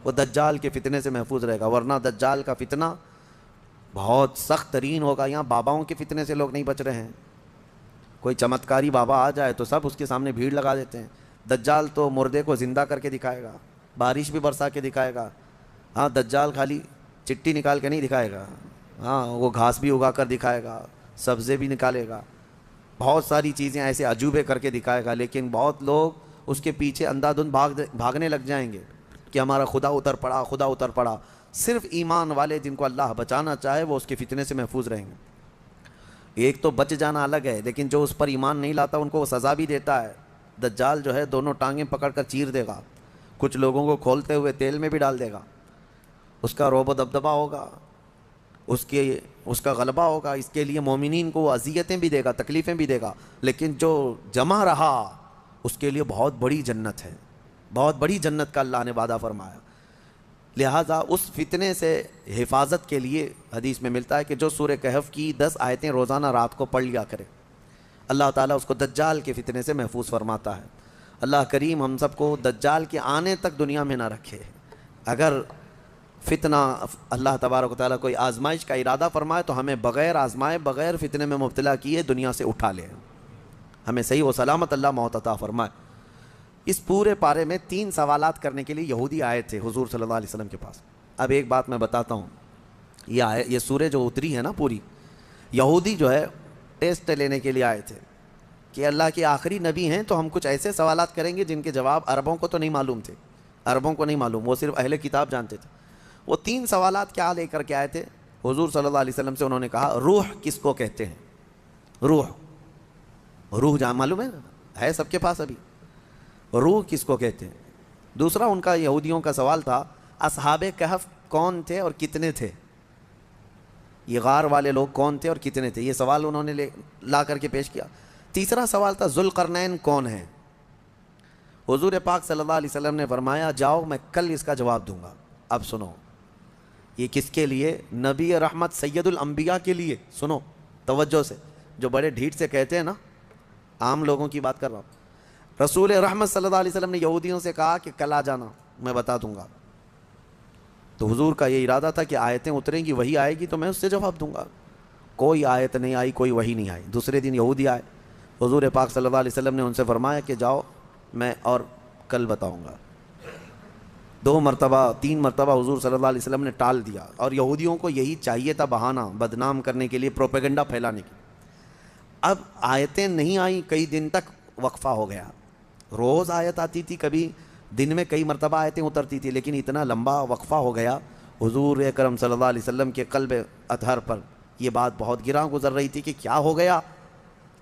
وہ دجال کے فتنے سے محفوظ رہے گا، ورنہ دجال کا فتنہ بہت سخت ترین ہوگا۔ یہاں باباؤں کے فتنے سے لوگ نہیں بچ رہے ہیں، کوئی چمتکاری بابا آ جائے تو سب اس کے سامنے بھیڑ لگا دیتے ہیں۔ دجال تو مردے کو زندہ کر کے دکھائے گا، بارش بھی برسا کے دکھائے گا۔ ہاں دجال خالی چٹی نکال کے نہیں دکھائے گا، ہاں وہ گھاس بھی اگا کر دکھائے گا، سبزے بھی نکالے گا، بہت ساری چیزیں ایسے عجوبے کر کے دکھائے گا۔ لیکن بہت لوگ اس کے پیچھے اندھا دھند بھاگنے لگ جائیں گے کہ ہمارا خدا اتر پڑا، خدا اتر پڑا۔ صرف ایمان والے جن کو اللہ بچانا چاہے وہ اس کے فتنے سے محفوظ رہیں گے۔ ایک تو بچ جانا الگ ہے، لیکن جو اس پر ایمان نہیں لاتا ان کو وہ سزا بھی دیتا ہے۔ دجال جو ہے دونوں ٹانگیں پکڑ کر چیر دے گا، کچھ لوگوں کو کھولتے ہوئے تیل میں بھی ڈال دے گا، اس کا رعب و دبدبہ ہوگا، اس کا غلبہ ہوگا۔ اس کے لیے مومنین کو وہ اذیتیں بھی دے گا، تکلیفیں بھی دے گا، لیکن جو جمع رہا اس کے لیے بہت بڑی جنت ہے، بہت بڑی جنت کا اللہ نے وعدہ فرمایا۔ لہٰذا اس فتنے سے حفاظت کے لیے حدیث میں ملتا ہے کہ جو سورہ کہف کی 10 آیتیں روزانہ رات کو پڑھ لیا کرے، اللہ تعالیٰ اس کو دجال کے فتنے سے محفوظ فرماتا ہے۔ اللہ کریم ہم سب کو دجال کے آنے تک دنیا میں نہ رکھے۔ اگر فتنہ اللہ تبارک و تعالیٰ کوئی آزمائش کا ارادہ فرمائے تو ہمیں بغیر آزمائے، بغیر فتنے میں مبتلا کیے دنیا سے اٹھا لے، ہمیں صحیح و سلامت اللہ موت عطا فرمائے۔ اس پورے پارے میں 3 سوالات کرنے کے لیے یہودی آئے تھے حضور صلی اللہ علیہ وسلم کے پاس۔ اب ایک بات میں بتاتا ہوں، یہ سورہ جو اتری ہے نا پوری، یہودی جو ہے ٹیسٹ لینے کے لیے آئے تھے کہ اللہ کے آخری نبی ہیں تو ہم کچھ ایسے سوالات کریں گے جن کے جواب عربوں کو تو نہیں معلوم تھے، عربوں کو نہیں معلوم، وہ صرف اہل کتاب جانتے تھے۔ وہ 3 سوالات کیا لے کر کے آئے تھے حضور صلی اللہ علیہ وسلم سے؟ انہوں نے کہا روح کس کو کہتے ہیں؟ روح جان معلوم ہے سب کے پاس ابھی، روح کس کو کہتے ہیں؟ دوسرا ان کا یہودیوں کا سوال تھا اصحاب کہف کون تھے اور کتنے تھے؟ یہ غار والے لوگ کون تھے اور کتنے تھے؟ یہ سوال انہوں نے لا کر کے پیش کیا۔ تیسرا سوال تھا ذوالقرنین کون ہیں؟ حضور پاک صلی اللہ علیہ وسلم نے فرمایا جاؤ میں کل اس کا جواب دوں گا۔ اب سنو، یہ کس کے لیے؟ نبی رحمت سید الانبیاء کے لیے۔ سنو توجہ سے، جو بڑے ڈھیٹ سے کہتے ہیں نا، عام لوگوں کی بات کر رہا ہوں۔ رسول رحمت صلی اللہ علیہ وسلم نے یہودیوں سے کہا کہ کل آ جانا میں بتا دوں گا۔ تو حضور کا یہ ارادہ تھا کہ آیتیں اتریں گی، وہی آئے گی تو میں اس سے جواب دوں گا۔ کوئی آیت نہیں آئی، کوئی وحی نہیں آئی۔ دوسرے دن یہودی آئے، حضور پاک صلی اللہ علیہ وسلم نے ان سے فرمایا کہ جاؤ میں اور کل بتاؤں گا۔ 2 مرتبہ 3 مرتبہ حضور صلی اللہ علیہ وسلم نے ٹال دیا، اور یہودیوں کو یہی چاہیے تھا، بہانہ بدنام کرنے کے لیے، پروپیگنڈا پھیلانے کے۔ اب آیتیں نہیں آئیں، کئی دن تک وقفہ ہو گیا۔ روز آیت آتی تھی، کبھی دن میں کئی مرتبہ آیتیں اترتی تھی، لیکن اتنا لمبا وقفہ ہو گیا۔ حضور اکرم صلی اللہ علیہ وسلم کے قلب اطہر پر یہ بات بہت گراں گزر رہی تھی کہ کیا ہو گیا۔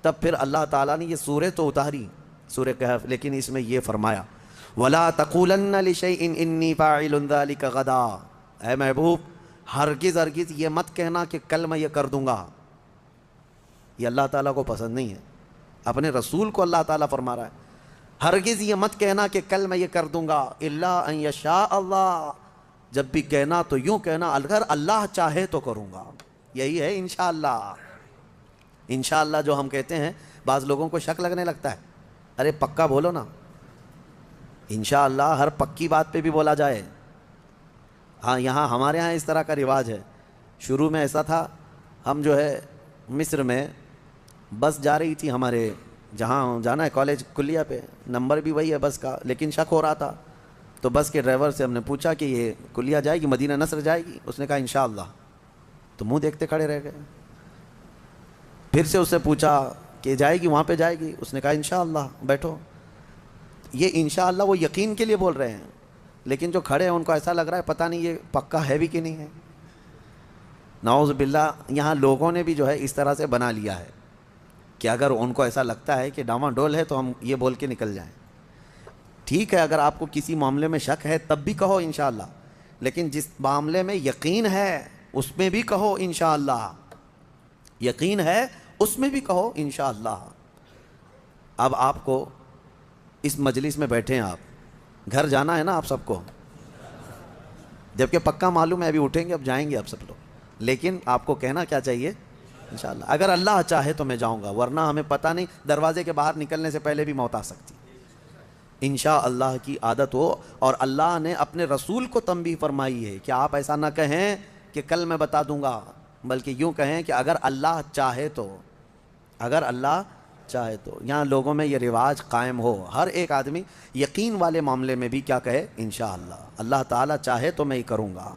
تب پھر اللہ تعالیٰ نے یہ سورہ تو اتاری، سورہ کہف، لیکن اس میں یہ فرمایا وَلَا تَقُولَنَّ لِشَيْءٍ إِنِّي فَاعِلٌ ذَلِكَ غَدًا، اے محبوب ہرگز یہ مت کہنا کہ کل میں یہ کر دوں گا۔ یہ اللہ تعالیٰ کو پسند نہیں ہے، اپنے رسول کو اللہ تعالیٰ فرما رہا ہے ہرگز یہ مت کہنا کہ کل میں یہ کر دوں گا، الا ان یشاء اللہ، جب بھی کہنا تو یوں کہنا اگر اللہ چاہے تو کروں گا۔ یہی ہے انشاءاللہ۔ انشاءاللہ جو ہم کہتے ہیں بعض لوگوں کو شک لگنے لگتا ہے، ارے پکا بولو نا۔ انشاءاللہ ہر پکی بات پہ بھی بولا جائے۔ ہاں یہاں ہمارے ہاں اس طرح کا رواج ہے۔ شروع میں ایسا تھا، ہم جو ہے مصر میں بس جا رہی تھی، ہمارے جہاں جانا ہے کالج کلیہ پہ، نمبر بھی وہی ہے بس کا، لیکن شک ہو رہا تھا، تو بس کے ڈرائیور سے ہم نے پوچھا کہ یہ کلیہ جائے گی، مدینہ نصر جائے گی؟ اس نے کہا انشاءاللہ۔ تو منہ دیکھتے کھڑے رہ گئے۔ پھر سے اس سے پوچھا کہ جائے گی وہاں پہ جائے گی؟ اس نے کہا انشاءاللہ، بیٹھو۔ یہ انشاءاللہ وہ یقین کے لیے بول رہے ہیں، لیکن جو کھڑے ہیں ان کو ایسا لگ رہا ہے پتہ نہیں یہ پکا ہے بھی کہ نہیں ہے۔ نعوذ باللہ، یہاں لوگوں نے بھی جو ہے اس طرح سے بنا لیا ہے کہ اگر ان کو ایسا لگتا ہے کہ ڈاواں ڈول ہے تو ہم یہ بول کے نکل جائیں۔ ٹھیک ہے، اگر آپ کو کسی معاملے میں شک ہے تب بھی کہو انشاءاللہ، لیکن جس معاملے میں یقین ہے اس میں بھی کہو انشاءاللہ، یقین ہے اس میں بھی کہو انشاءاللہ۔ اب آپ کو اس مجلس میں بیٹھے ہیں، آپ گھر جانا ہے نا آپ سب کو، جبکہ پکا معلوم ہے ابھی اٹھیں گے، اب جائیں گے آپ سب لوگ، لیکن آپ کو کہنا کیا چاہیے؟ انشاءاللہ۔ اگر اللہ چاہے تو میں جاؤں گا، ورنہ ہمیں پتہ نہیں، دروازے کے باہر نکلنے سے پہلے بھی موت آ سکتی۔ انشاءاللہ کی عادت ہو. اور اللہ نے اپنے رسول کو تنبیہ فرمائی ہے کہ آپ ایسا نہ کہیں کہ کل میں بتا دوں گا، بلکہ یوں کہیں کہ اگر اللہ چاہے تو، اگر اللہ چاہے تو. یہاں لوگوں میں یہ رواج قائم ہو، ہر ایک آدمی یقین والے معاملے میں بھی کیا کہے؟ انشاءاللہ، اللہ تعالیٰ چاہے تو میں ہی کروں گا.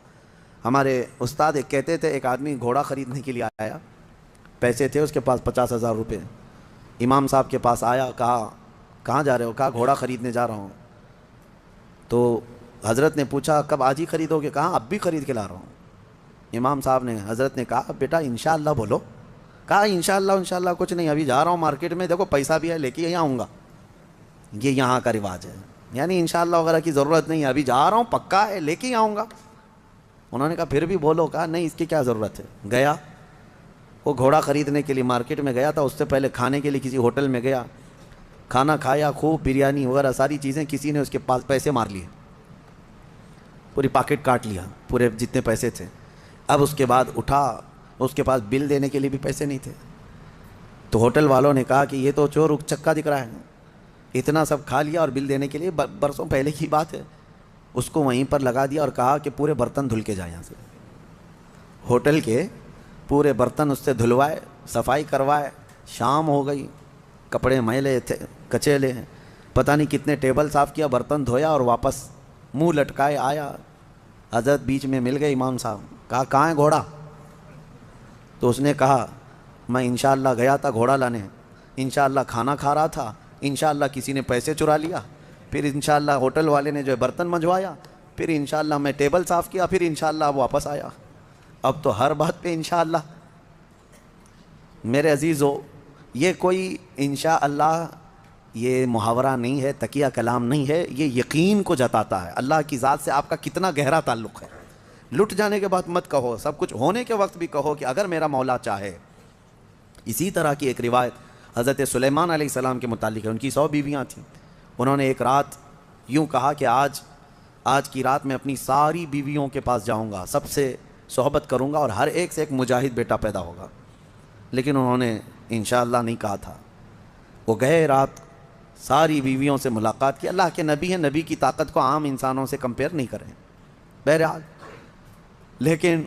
ہمارے استاد ایک کہتے تھے، ایک آدمی گھوڑا خریدنے کے لیے آیا، پیسے تھے اس کے پاس 50,000 روپے. امام صاحب کے پاس آیا، کہا کہاں جا رہے ہو؟ کہا گھوڑا خریدنے جا رہا ہوں. تو حضرت نے پوچھا کب؟ آج ہی خریدو گے؟ کہا اب بھی خرید کے لا رہا ہوں. امام صاحب نے، حضرت نے کہا بیٹا انشاءاللہ بولو. کہا انشاءاللہ کچھ نہیں، ابھی جا رہا ہوں مارکیٹ میں، دیکھو پیسہ بھی ہے، لے کے یہاں آؤں گا. یہ یہاں کا رواج ہے، یعنی انشاءاللہ وغیرہ کی ضرورت نہیں ہے، ابھی جا رہا ہوں پکا ہے، لے کے ہی آؤں گا. انہوں نے کہا پھر بھی بولو. کہا نہیں، اس کی کیا ضرورت ہے. گیا وہ گھوڑا خریدنے کے لیے مارکیٹ میں گیا تھا، اس سے پہلے کھانے کے لیے کسی ہوٹل میں گیا، کھانا کھایا خوب، بریانی وغیرہ ساری چیزیں. کسی نے اس کے پاس پیسے مار لیے، پوری پاکٹ کاٹ لیا، پورے جتنے پیسے تھے. اب اس کے بعد اٹھا، اس کے پاس بل دینے کے لیے بھی پیسے نہیں تھے. تو ہوٹل والوں نے کہا کہ یہ تو چور چکا دکھ رہا ہے، اتنا سب کھا لیا اور بل دینے کے لیے برسوں پہلے کی بات ہے. اس کو وہیں پر لگا دیا اور کہا کہ پورے برتن دھل کے جائیں یہاں سے. ہوٹل کے پورے برتن اس سے دھلوائے، صفائی کروائے. شام ہو گئی، کپڑے میلے تھے، کچیلے ہیں، پتہ نہیں کتنے ٹیبل صاف کیا، برتن دھویا اور واپس منہ لٹکائے آیا. حضرت بیچ میں مل گئے امام صاحب. کہا کہاں ہے گھوڑا؟ تو اس نے کہا میں انشاءاللہ گیا تھا گھوڑا لانے، انشاءاللہ کھانا کھا رہا تھا، انشاءاللہ کسی نے پیسے چرا لیا، پھر انشاءاللہ ہوٹل والے نے جو ہے برتن منجوایا، پھر انشاءاللہ میں ٹیبل صاف کیا، پھر انشاءاللہ اب واپس آیا. اب تو ہر بات پہ انشاءاللہ. میرے عزیزو، یہ کوئی انشاءاللہ یہ محاورہ نہیں ہے، تکیہ کلام نہیں ہے، یہ یقین کو جتاتا ہے. اللہ کی ذات سے آپ کا کتنا گہرا تعلق ہے. لٹ جانے کے بعد مت کہو، سب کچھ ہونے کے وقت بھی کہو کہ اگر میرا مولا چاہے. اسی طرح کی ایک روایت حضرت سلیمان علیہ السلام کے متعلق ہے. ان کی 100 بیویاں تھیں. انہوں نے ایک رات یوں کہا کہ آج کی رات میں اپنی ساری بیویوں کے پاس جاؤں گا، سب سے صحبت کروں گا اور ہر ایک سے ایک مجاہد بیٹا پیدا ہوگا. لیکن انہوں نے انشاءاللہ نہیں کہا تھا. وہ گئے، رات ساری بیویوں سے ملاقات کی. اللہ کے نبی ہیں، نبی کی طاقت کو عام انسانوں سے کمپیئر نہیں کریں بہرحال. لیکن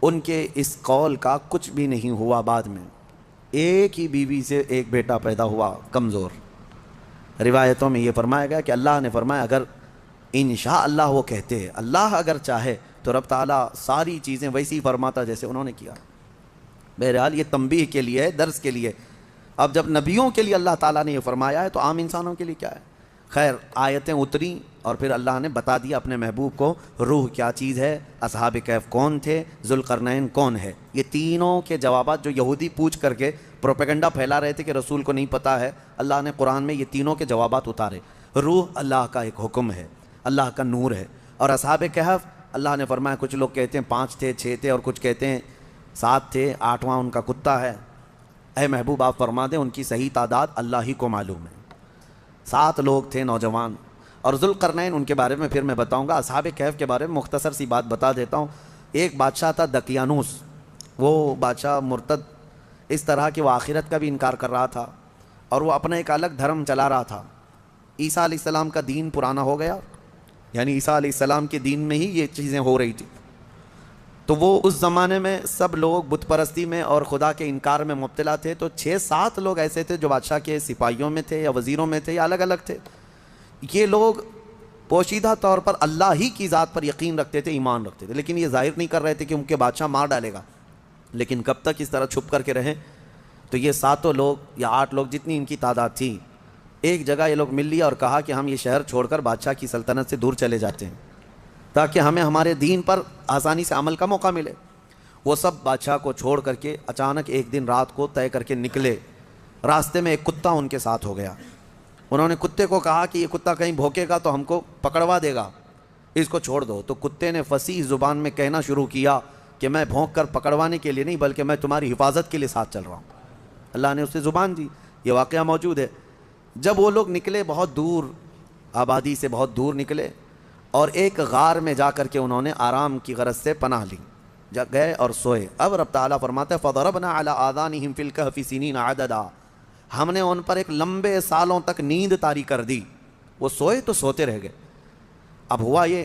ان کے اس قول کا کچھ بھی نہیں ہوا. بعد میں ایک ہی بیوی سے ایک بیٹا پیدا ہوا، کمزور. روایتوں میں یہ فرمایا گیا کہ اللہ نے فرمایا اگر انشاءاللہ وہ کہتے ہیں، اللہ اگر چاہے تو رب تعالیٰ ساری چیزیں ویسی فرماتا جیسے انہوں نے کیا. بہرحال یہ تنبیہ کے لیے ہے، درس کے لیے. اب جب نبیوں کے لیے اللہ تعالیٰ نے یہ فرمایا ہے تو عام انسانوں کے لیے کیا ہے؟ خیر، آیتیں اتریں اور پھر اللہ نے بتا دیا اپنے محبوب کو روح کیا چیز ہے، اصحاب کہف کون تھے، ذوالقرنین کون ہے. یہ تینوں کے جوابات جو یہودی پوچھ کر کے پروپیگنڈا پھیلا رہے تھے کہ رسول کو نہیں پتہ ہے، اللہ نے قرآن میں یہ تینوں کے جوابات اتارے. روح اللہ کا ایک حکم ہے، اللہ کا نور ہے. اور اصحاب کہف اللہ نے فرمایا کچھ لوگ کہتے ہیں 5 تھے 6 تھے اور کچھ کہتے ہیں 7 تھے، 8واں ان کا کتا ہے. اے محبوب آپ فرما دیں ان کی صحیح تعداد اللہ ہی کو معلوم ہے. 7 لوگ تھے نوجوان. اور ذوالقرنین ان کے بارے میں پھر میں بتاؤں گا. اصحاب کہف کے بارے میں مختصر سی بات بتا دیتا ہوں. ایک بادشاہ تھا دقیانوس. وہ بادشاہ مرتد اس طرح کہ وہ آخرت کا بھی انکار کر رہا تھا اور وہ اپنا ایک الگ دھرم چلا رہا تھا. عیسیٰ علیہ السلام کا دین پرانا ہو گیا، یعنی عیسیٰ علیہ السلام کے دین میں ہی یہ چیزیں ہو رہی تھی. تو وہ اس زمانے میں سب لوگ بت پرستی میں اور خدا کے انکار میں مبتلا تھے. تو 6-7 لوگ ایسے تھے جو بادشاہ کے سپاہیوں میں تھے یا وزیروں میں تھے یا الگ الگ تھے. یہ لوگ پوشیدہ طور پر اللہ ہی کی ذات پر یقین رکھتے تھے، ایمان رکھتے تھے، لیکن یہ ظاہر نہیں کر رہے تھے کہ ان کے بادشاہ مار ڈالے گا. لیکن کب تک اس طرح چھپ کر کے رہیں؟ تو یہ 7 لوگ یا 8 لوگ جتنی ان کی تعداد تھی، ایک جگہ یہ لوگ مل لیا اور کہا کہ ہم یہ شہر چھوڑ کر بادشاہ کی سلطنت سے دور چلے جاتے ہیں تاکہ ہمیں ہمارے دین پر آسانی سے عمل کا موقع ملے. وہ سب بادشاہ کو چھوڑ کر کے اچانک ایک دن رات کو طے کر کے نکلے. راستے میں ایک کتا ان کے ساتھ ہو گیا. انہوں نے کتے کو کہا کہ یہ کتا کہیں بھوکے گا تو ہم کو پکڑوا دے گا، اس کو چھوڑ دو. تو کتے نے فصیح زبان میں کہنا شروع کیا کہ میں بھونک کر پکڑوانے کے لیے نہیں بلکہ میں تمہاری حفاظت کے لیے ساتھ چل رہا ہوں. اللہ نے اسے زبان دی. یہ واقعہ موجود ہے. جب وہ لوگ نکلے بہت دور، آبادی سے بہت دور نکلے اور ایک غار میں جا کر کے انہوں نے آرام کی غرض سے پناہ لی، گئے اور سوئے. اب رب تعالیٰ فرماتا ہے فَضَرَبْنَا عَلَىٰ آذَانِهِمْ فِي الْكَهْفِ سِنِينَ عَدَدًا. ہم نے ان پر ایک لمبے سالوں تک نیند طاری کر دی. وہ سوئے تو سوتے رہ گئے. اب ہوا یہ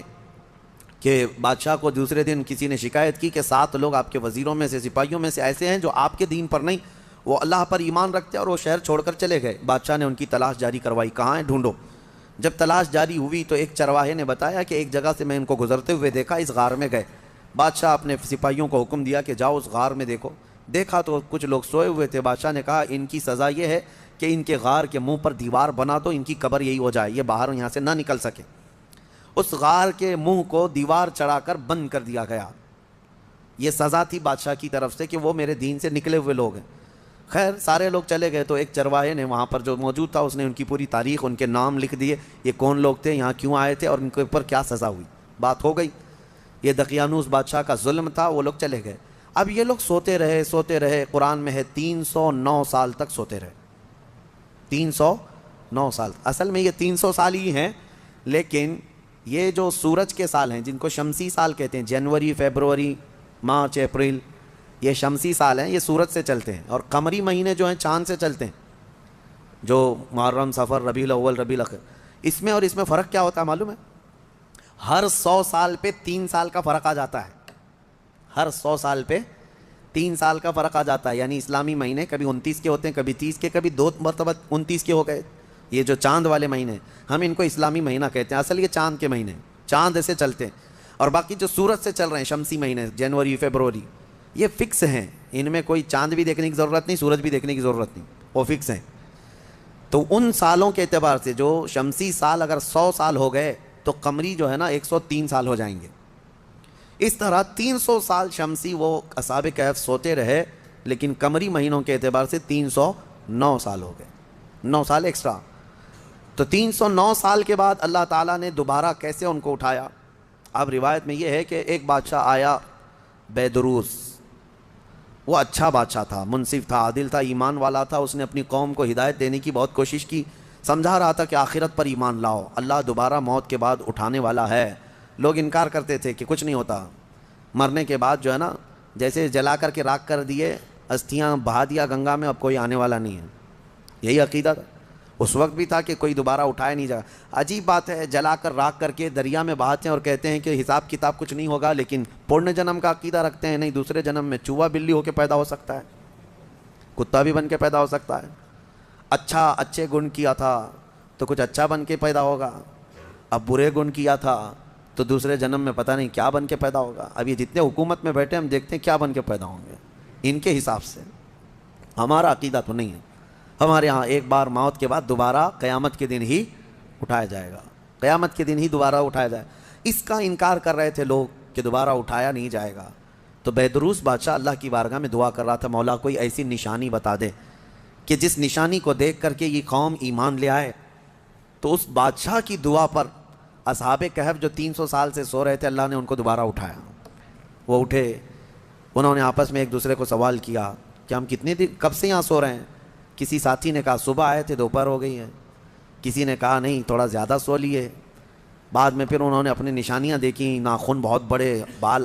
کہ بادشاہ کو دوسرے دن کسی نے شکایت کی کہ 7 لوگ آپ کے وزیروں میں سے، سپاہیوں میں سے ایسے ہیں جو آپ کے دین پر نہیں، وہ اللہ پر ایمان رکھتے اور وہ شہر چھوڑ کر چلے گئے. بادشاہ نے ان کی تلاش جاری کروائی، کہاں ہیں ڈھونڈو. جب تلاش جاری ہوئی تو ایک چرواہے نے بتایا کہ ایک جگہ سے میں ان کو گزرتے ہوئے دیکھا، اس غار میں گئے. بادشاہ اپنے سپاہیوں کو حکم دیا کہ جاؤ اس غار میں دیکھو. دیکھا تو کچھ لوگ سوئے ہوئے تھے. بادشاہ نے کہا ان کی سزا یہ ہے کہ ان کے غار کے منہ پر دیوار بنا دو، ان کی قبر یہی ہو جائے، یہ باہر یہاں سے نہ نکل سکے. اس غار کے منہ کو دیوار چڑھا کر بند کر دیا گیا. یہ سزا تھی بادشاہ کی طرف سے کہ وہ میرے دین سے نکلے ہوئے لوگ ہیں. خیر سارے لوگ چلے گئے تو ایک چرواہے نے وہاں پر جو موجود تھا اس نے ان کی پوری تاریخ، ان کے نام لکھ دیے، یہ کون لوگ تھے، یہاں کیوں آئے تھے اور ان کے اوپر کیا سزا ہوئی. بات ہو گئی. یہ دقیانوس بادشاہ کا ظلم تھا، وہ لوگ چلے گئے. اب یہ لوگ سوتے رہے. قرآن میں ہے 309 سال تک سوتے رہے. 309 سال. اصل میں یہ 300 سال ہی ہیں، لیکن یہ جو سورج کے سال ہیں جن کو شمسی سال کہتے ہیں، جنوری، فیبروری، مارچ، اپریل، یہ شمسی سال ہیں، یہ سورج سے چلتے ہیں. اور قمری مہینے جو ہیں چاند سے چلتے ہیں، جو محرم، صفر، ربیع الاول، ربیع الاخر. اس میں اور اس میں فرق کیا ہوتا ہے معلوم ہے؟ ہر 100 سال پہ 3 سال کا فرق آ جاتا ہے. ہر 100 سال پہ 3 سال کا فرق آ جاتا ہے. یعنی اسلامی مہینے کبھی 29 کے ہوتے ہیں، کبھی 30 کے، کبھی 2 مرتبہ 29 کے ہو گئے. یہ جو چاند والے مہینے ہم ان کو اسلامی مہینہ کہتے ہیں، اصل یہ چاند کے مہینے، چاند ایسے چلتے ہیں. اور باقی جو سورج سے چل رہے ہیں شمسی مہینے، جنوری، فیبروری، یہ فکس ہیں. ان میں کوئی چاند بھی دیکھنے کی ضرورت نہیں، سورج بھی دیکھنے کی ضرورت نہیں، وہ فکس ہیں. تو ان سالوں کے اعتبار سے جو شمسی سال اگر 100 سال ہو گئے تو قمری جو ہے نا 103 سال ہو جائیں گے. اس طرح 300 سال شمسی وہ اصحاب کہف سوتے رہے، لیکن قمری مہینوں کے اعتبار سے 309 سال ہو گئے، 9 سال ایکسٹرا. تو 309 سال کے بعد اللہ تعالیٰ نے دوبارہ کیسے ان کو اٹھایا؟ اب روایت میں یہ ہے کہ ایک بادشاہ آیا، بیدروس. وہ اچھا بادشاہ تھا، منصف تھا، عادل تھا، ایمان والا تھا. اس نے اپنی قوم کو ہدایت دینے کی بہت کوشش کی، سمجھا رہا تھا کہ آخرت پر ایمان لاؤ، اللہ دوبارہ موت کے بعد اٹھانے والا ہے. لوگ انکار کرتے تھے کہ کچھ نہیں ہوتا، مرنے کے بعد جو ہے نا جیسے جلا کر کے راکھ کر دیے، استھیاں بہا دیا گنگا میں، اب کوئی آنے والا نہیں ہے. یہی عقیدہ تھا اس وقت بھی تھا کہ کوئی دوبارہ اٹھایا نہیں جائے. عجیب بات ہے، جلا کر راکھ کر کے دریا میں بہاتے ہیں اور کہتے ہیں کہ حساب کتاب کچھ نہیں ہوگا، لیکن پورن جنم کا عقیدہ رکھتے ہیں. نہیں، دوسرے جنم میں چوہا بلی ہو کے پیدا ہو سکتا ہے، کتا بھی بن کے پیدا ہو سکتا ہے. اچھے گن کیا تھا تو کچھ اچھا بن کے پیدا ہوگا، اب برے گن کیا تھا تو دوسرے جنم میں پتہ نہیں کیا بن کے پیدا ہوگا. اب یہ جتنے حکومت میں بیٹھے ہم دیکھتے ہیں کیا بن کے پیدا ہوں گے ان کے حساب سے. ہمارا عقیدہ تو نہیں ہے. ہمارے ہاں ایک بار موت کے بعد دوبارہ قیامت کے دن ہی اٹھایا جائے گا، قیامت کے دن ہی دوبارہ اٹھایا جائے. اس کا انکار کر رہے تھے لوگ کہ دوبارہ اٹھایا نہیں جائے گا. تو بیدروس بادشاہ اللہ کی بارگاہ میں دعا کر رہا تھا، مولا کوئی ایسی نشانی بتا دے کہ جس نشانی کو دیکھ کر کے یہ قوم ایمان لے آئے. تو اس بادشاہ کی دعا پر اصحاب کہف جو 300 سال سے سو رہے تھے، اللہ نے ان کو دوبارہ اٹھایا. وہ اٹھے، انہوں نے آپس میں ایک دوسرے کو سوال کیا کہ ہم کتنے دن کب سے یہاں سو رہے ہیں. کسی ساتھی نے کہا صبح آئے تھے، دوپہر ہو گئی ہے. کسی نے کہا نہیں تھوڑا زیادہ سو لیے. بعد میں پھر انہوں نے اپنی نشانیاں دیکھی، ناخن بہت بڑے، بال